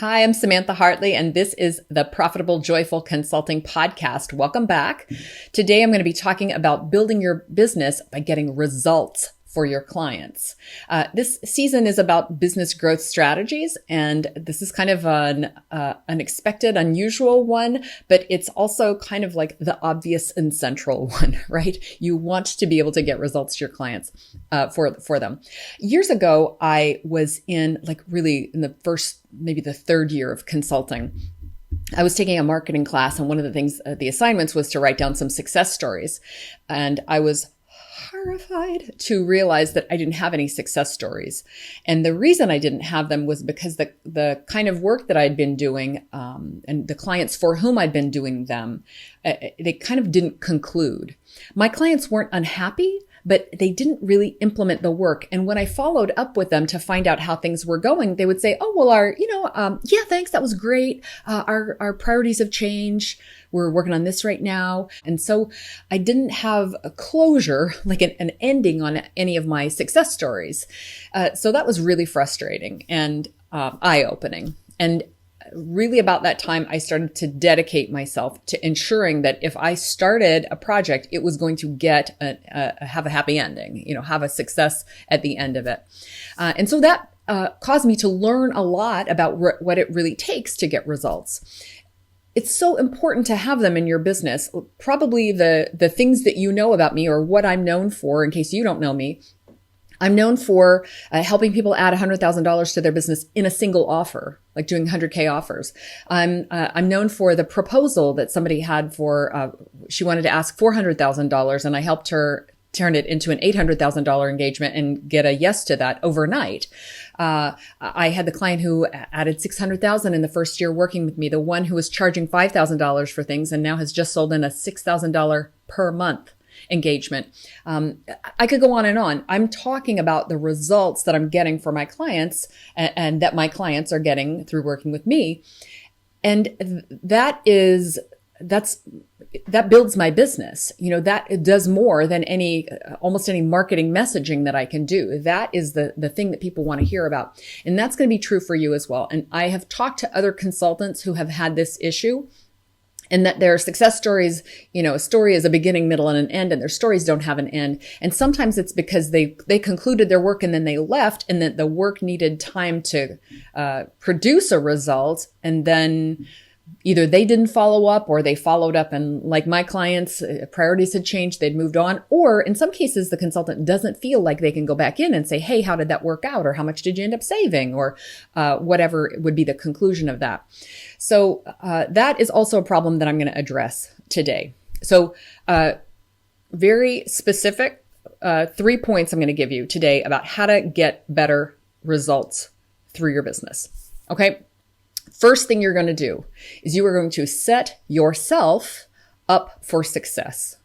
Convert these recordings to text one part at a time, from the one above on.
Hi, I'm Samantha Hartley, and this is the Profitable Joyful Consulting Podcast. Welcome back. Today, I'm going to be talking about building your business by getting results for your clients. This season is about business growth strategies, and this is kind of an unexpected, unusual one, but it's also kind of like the obvious and central one, right? You want to be able to get results to your clients for them. Years ago, I was in the first, maybe the third year of consulting. I was taking a marketing class, and one of the things, the assignments was to write down some success stories, and I was horrified to realize that I didn't have any success stories. And the reason I didn't have them was because the kind of work that I'd been doing and the clients for whom I'd been doing them, they kind of didn't conclude. My clients weren't unhappy, but they didn't really implement the work. And when I followed up with them to find out how things were going, they would say, oh, well, yeah, thanks. That was great. Our priorities have changed. We're working on this right now. And so I didn't have a closure, like an ending on any of my success stories. So that was really frustrating and eye-opening. And really about that time, I started to dedicate myself to ensuring that if I started a project, it was going to have a happy ending, have a success at the end of it. And so that caused me to learn a lot about what it really takes to get results. It's so important to have them in your business. Probably the things that you know about me, or what I'm known for, in case you don't know me, I'm known for helping people add $100,000 to their business in a single offer, like doing 100K offers. I'm known for the proposal that somebody had for, she wanted to ask $400,000, and I helped her turn it into an $800,000 engagement and get a yes to that overnight. I had the client who added $600,000 in the first year working with me, the one who was charging $5,000 for things and now has just sold in a $6,000 per month engagement. I could go on and on. I'm talking about the results that I'm getting for my clients and that my clients are getting through working with me. And that builds my business. That does more than almost any marketing messaging that I can do. That is the thing that people want to hear about. And that's going to be true for you as well. And I have talked to other consultants who have had this issue, and that their success stories, a story is a beginning, middle, and an end, and their stories don't have an end. And sometimes it's because they concluded their work and then they left, and that the work needed time to produce a result, and then either they didn't follow up or they followed up, and like my clients, priorities had changed, they'd moved on. Or in some cases, the consultant doesn't feel like they can go back in and say, hey, how did that work out? Or how much did you end up saving? Or whatever would be the conclusion of that. So that is also a problem that I'm going to address today. So very specific 3 points I'm going to give you today about how to get better results through your business. Okay. First thing you're going to do is you are going to set yourself up for success.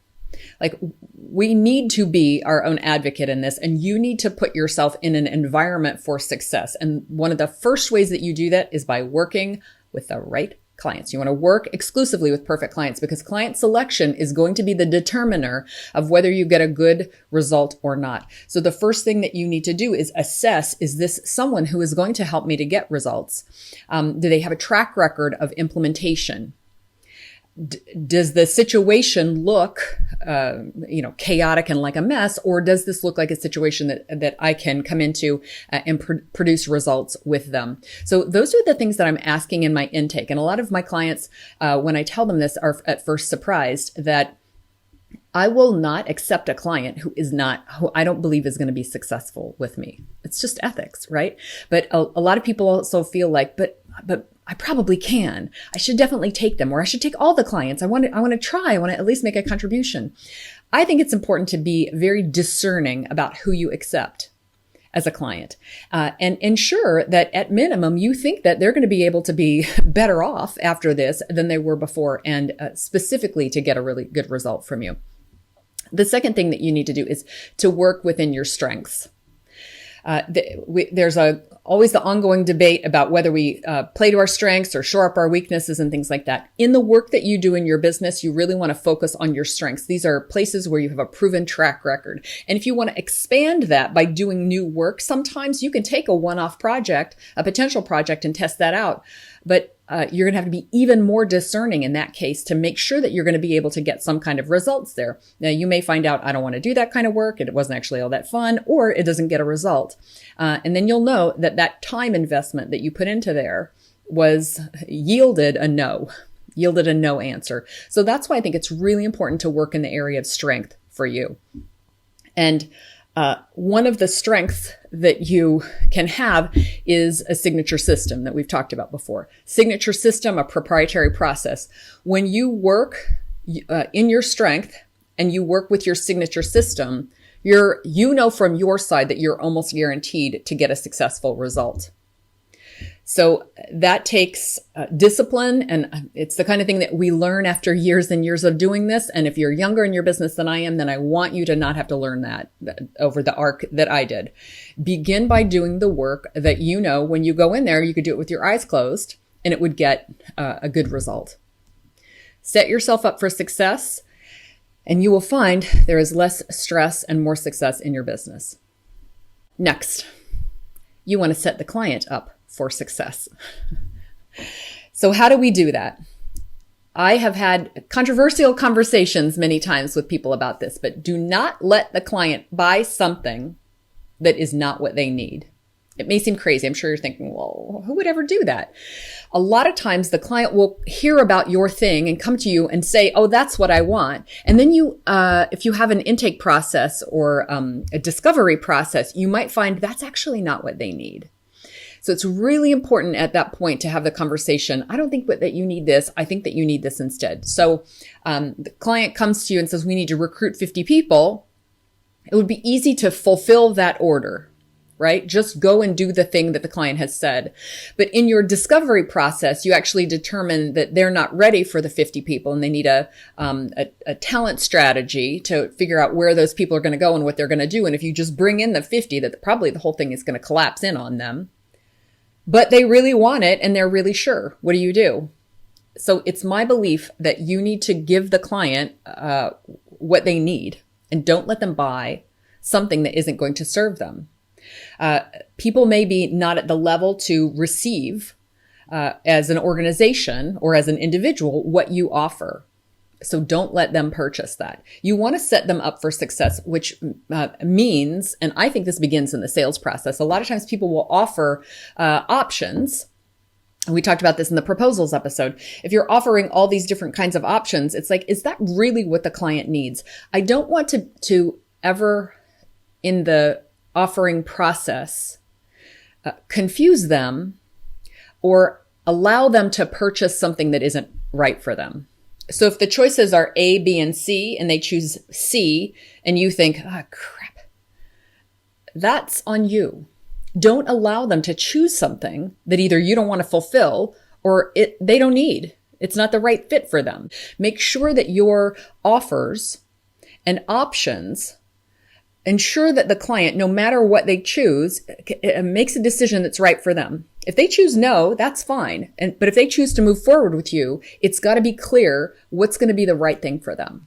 Like, we need to be our own advocate in this, and you need to put yourself in an environment for success. And one of the first ways that you do that is by working with the right clients. You want to work exclusively with perfect clients, because client selection is going to be the determiner of whether you get a good result or not. So the first thing that you need to do is assess, is this someone who is going to help me to get results? Do they have a track record of implementation? Does the situation look, chaotic and like a mess, or does this look like a situation that I can come into and produce results with them? So those are the things that I'm asking in my intake. And a lot of my clients, when I tell them this, are at first surprised that I will not accept a client who I don't believe is going to be successful with me. It's just ethics, right? But a lot of people also feel like, but I probably can. I should definitely take them, or I should take all the clients. I want to try. I want to at least make a contribution. I think it's important to be very discerning about who you accept as a client, and ensure that at minimum, you think that they're going to be able to be better off after this than they were before, and specifically to get a really good result from you. The second thing that you need to do is to work within your strengths. There's a always the ongoing debate about whether we play to our strengths or shore up our weaknesses and things like that. In the work that you do in your business, you really want to focus on your strengths. These are places where you have a proven track record. And if you want to expand that by doing new work, sometimes you can take a one-off project, a potential project, and test that out. But you're going to have to be even more discerning in that case to make sure that you're going to be able to get some kind of results there. Now, you may find out, I don't want to do that kind of work, and it wasn't actually all that fun, or it doesn't get a result. And then you'll know that that time investment that you put into there yielded a no answer. So that's why I think it's really important to work in the area of strength for you. And one of the strengths that you can have is a signature system that we've talked about before. Signature system, a proprietary process. When you work in your strength and you work with your signature system, you know from your side that you're almost guaranteed to get a successful result. So that takes discipline, and it's the kind of thing that we learn after years and years of doing this. And if you're younger in your business than I am, then I want you to not have to learn that over the arc that I did. Begin by doing the work that you know when you go in there, you could do it with your eyes closed and it would get a good result. Set yourself up for success, and you will find there is less stress and more success in your business. Next, you want to set the client up for success. So how do we do that? I have had controversial conversations many times with people about this, but do not let the client buy something that is not what they need. It may seem crazy. I'm sure you're thinking, well, who would ever do that? A lot of times the client will hear about your thing and come to you and say, oh, that's what I want. And then if you have an intake process or a discovery process, you might find that's actually not what they need. So it's really important at that point to have the conversation. I don't think that you need this. I think that you need this instead. So the client comes to you and says, we need to recruit 50 people. It would be easy to fulfill that order, right? Just go and do the thing that the client has said. But in your discovery process, you actually determine that they're not ready for the 50 people and they need a talent strategy to figure out where those people are going to go and what they're going to do. And if you just bring in the 50, that probably the whole thing is going to collapse in on them. But they really want it and they're really sure. What do? So it's my belief that you need to give the client what they need and don't let them buy something that isn't going to serve them. People may be not at the level to receive as an organization or as an individual what you offer. So don't let them purchase that. You want to set them up for success, which means, and I think this begins in the sales process. A lot of times people will offer options. And we talked about this in the proposals episode. If you're offering all these different kinds of options, it's like, is that really what the client needs? I don't want to ever in the offering process confuse them or allow them to purchase something that isn't right for them. So if the choices are A, B, and C, and they choose C, and you think, crap, that's on you. Don't allow them to choose something that either you don't want to fulfill or they don't need. It's not the right fit for them. Make sure that your offers and options ensure that the client, no matter what they choose, makes a decision that's right for them. If they choose no, that's fine. But if they choose to move forward with you, it's got to be clear what's going to be the right thing for them.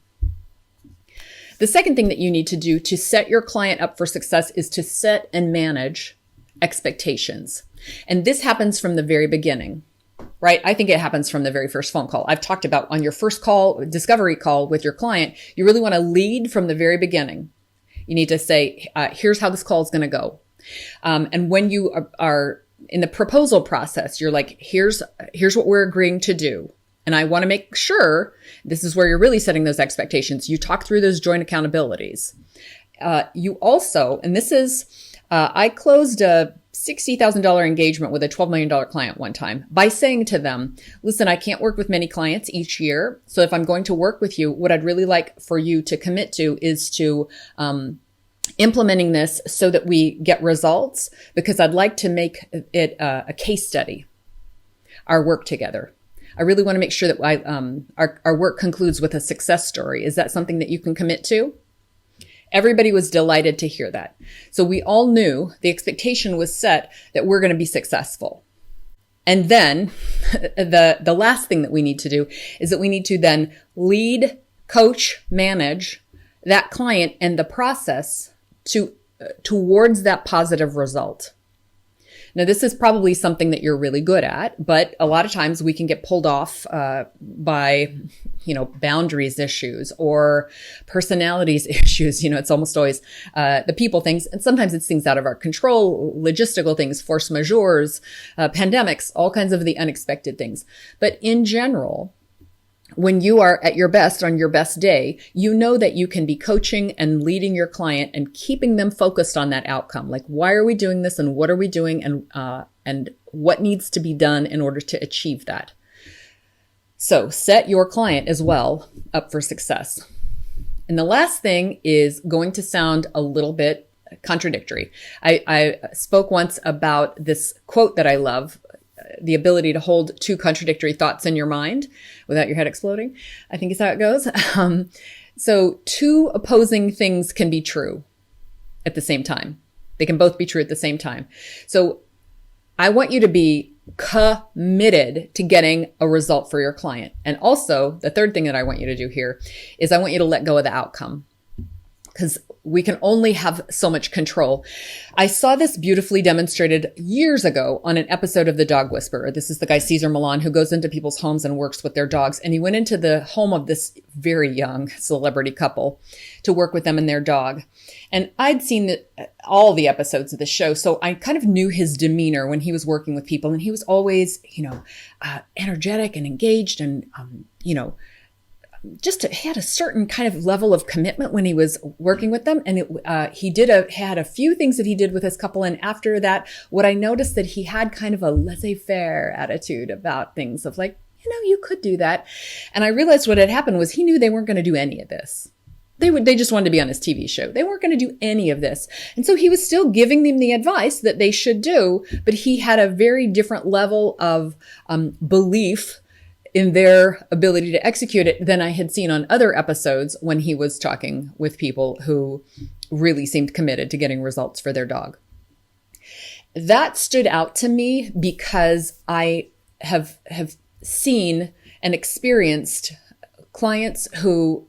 The second thing that you need to do to set your client up for success is to set and manage expectations. And this happens from the very beginning, right? I think it happens from the very first phone call. I've talked about on your first call, discovery call with your client, you really want to lead from the very beginning. You need to say, here's how this call is going to go. And when you are in the proposal process, you're like, here's what we're agreeing to do. And I want to make sure this is where you're really setting those expectations. You talk through those joint accountabilities. You also, and this is, I closed a $60,000 engagement with a $12 million client one time by saying to them, listen, I can't work with many clients each year. So if I'm going to work with you, what I'd really like for you to commit to is to implementing this so that we get results, because I'd like to make it a case study, our work together. I really want to make sure that our work concludes with a success story. Is that something that you can commit to? Everybody was delighted to hear that. So we all knew the expectation was set that we're going to be successful. And then the last thing that we need to do is that we need to then lead, coach, manage that client and the process towards that positive result. Now, this is probably something that you're really good at, but a lot of times we can get pulled off by, boundaries issues or personalities issues. It's almost always the people things, and sometimes it's things out of our control, logistical things, force majeures, pandemics, all kinds of the unexpected things. But in general, when you are at your best on your best day, you know that you can be coaching and leading your client and keeping them focused on that outcome. Like, why are we doing this and what are we doing and what needs to be done in order to achieve that? So set your client as well up for success. And the last thing is going to sound a little bit contradictory. I spoke once about this quote that I love, the ability to hold two contradictory thoughts in your mind without your head exploding, I think is how it goes. So two opposing things can be true at the same time. They can both be true at the same time. So I want you to be committed to getting a result for your client. And also, the third thing that I want you to do here is I want you to let go of the outcome, because we can only have so much control. I saw this beautifully demonstrated years ago on an episode of The Dog Whisperer. This is the guy, Cesar Millan, who goes into people's homes and works with their dogs. And he went into the home of this very young celebrity couple to work with them and their dog. And I'd seen all the episodes of the show, so I kind of knew his demeanor when he was working with people. And he was always, energetic and engaged and, just he had a certain kind of level of commitment when he was working with them. And he had a few things that he did with his couple. And after that, what I noticed that he had kind of a laissez-faire attitude about things of like, you could do that. And I realized what had happened was he knew they weren't going to do any of this. They just wanted to be on his TV show. They weren't going to do any of this. And so he was still giving them the advice that they should do, but he had a very different level of belief in their ability to execute it than I had seen on other episodes when he was talking with people who really seemed committed to getting results for their dog. That stood out to me because I have seen and experienced clients who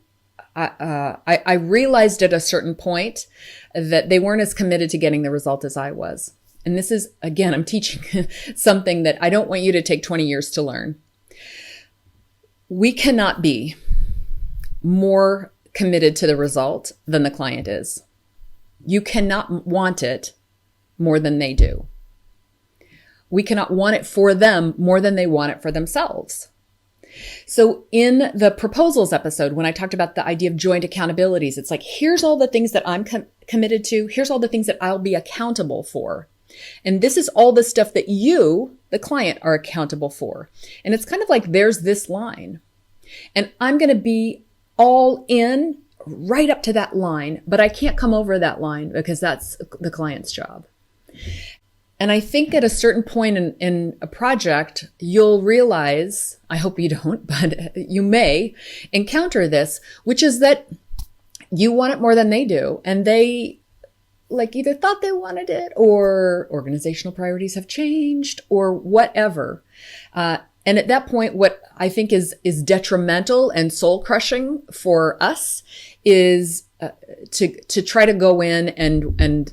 I realized at a certain point that they weren't as committed to getting the result as I was. And this is, again, I'm teaching something that I don't want you to take 20 years to learn. We cannot be more committed to the result than the client is. You cannot want it more than they do. We cannot want it for them more than they want it for themselves. So in the proposals episode, when I talked about the idea of joint accountabilities, it's like, here's all the things that I'm committed to. Here's all the things that I'll be accountable for. And this is all the stuff that you, the client, are accountable for. And it's kind of like there's this line. And I'm going to be all in right up to that line, but I can't come over that line because that's the client's job. And I think at a certain point in a project, you'll realize, I hope you don't, but you may encounter this, which is that you want it more than they do. And they either thought they wanted it or organizational priorities have changed or whatever. And at that point, what I think is detrimental and soul crushing for us is to try to go in and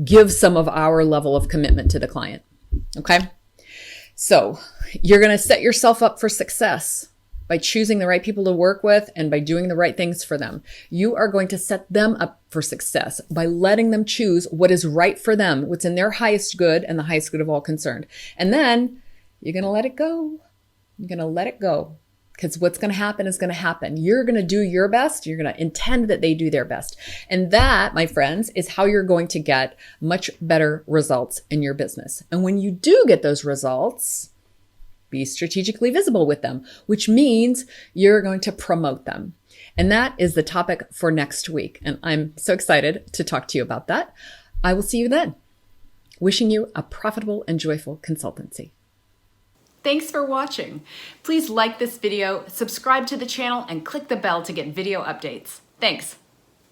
give some of our level of commitment to the client. Okay. So you're going to set yourself up for success by choosing the right people to work with and by doing the right things for them. You are going to set them up for success by letting them choose what is right for them, what's in their highest good and the highest good of all concerned. And then you're going to let it go. You're going to let it go. Because what's going to happen is going to happen. You're going to do your best. You're going to intend that they do their best. And that, my friends, is how you're going to get much better results in your business. And when you do get those results, be strategically visible with them, which means you're going to promote them. And that is the topic for next week. And I'm so excited to talk to you about that. I will see you then. Wishing you a profitable and joyful consultancy. Thanks for watching. Please like this video, subscribe to the channel, and click the bell to get video updates. Thanks.